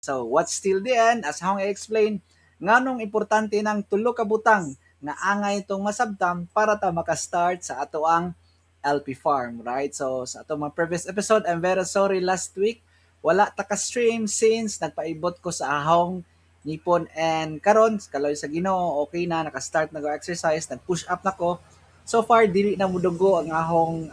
So, what's still the end, as akong i-explain, nganong importante ng tulo ka butang nga angay itong masabtam para ta makastart sa ato ang LP Farm, right? So, sa ato mga previous episode, I'm very sorry last week, wala ta ka-stream since nagpaibot ko sa ahong nipon and karon kaloy sa Ginoo okay na naka-start na go exercise, nag-push up na ko. So far dili na mudugo ang ahong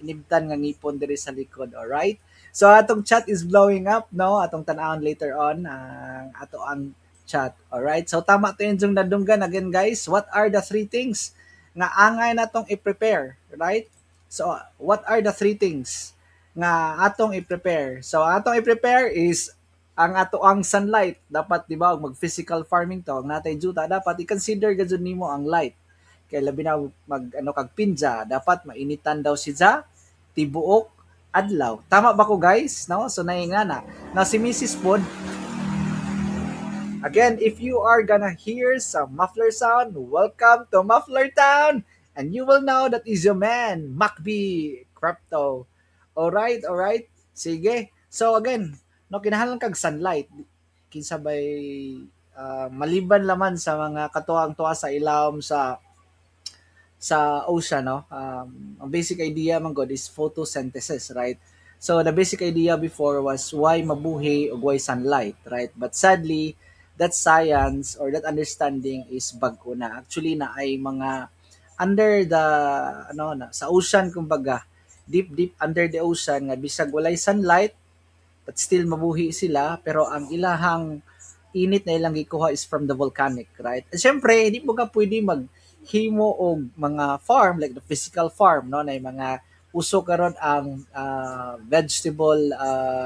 inibtan nga ngipon diri sa likod, alright? So atong chat is blowing up, no? Atong tan-awon later on ang ato ang chat. Alright? So tama to yung nadunggan again guys. What are the three things nga angay natong i-prepare, right? So what are the three things nga atong i-prepare? So atong i-prepare is ang ato ang sunlight. Dapat di ba mag physical farming to, ang natay juta dapat i-consider gud nimo ang light. Kay labi na mag ano kag pinja, dapat mainitan daw siya tibuok adlaw. Tama ba ko guys? No? So naingana. Now si Mrs. Pod, again, if you are gonna hear some muffler sound, welcome to Muffler Town! And you will know that is your man, Macby Crypto. Alright, alright. Sige. So again, no, kinahanglan kag sunlight. Kinsa bay maliban laman sa mga katuwang-tuwa sa ilawom sa ocean, no? Ang basic idea man god is photosynthesis, right? So the basic idea before was why mabuhi o why sunlight, right? But sadly, that science or that understanding is bago na. Actually na ay mga under the sa ocean kumbaga, deep under the ocean nga bisag walay sunlight but still mabuhi sila pero ang ilahang init na ilang gikuha is from the volcanic, right? At syempre, hindi mo ka pwede maghimo og mga farm like the physical farm, no, na yung mga uso karon ang vegetable,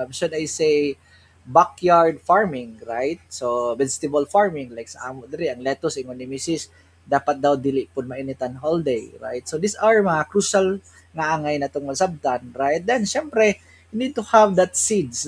should I say backyard farming, right? So vegetable farming like sa amo diri ang lettuce ingon ni Mrs. dapat daw dili pud mainitan whole day, right? So these are mga crucial nga angay natong masabtan, right? Then syempre, you need to have that seeds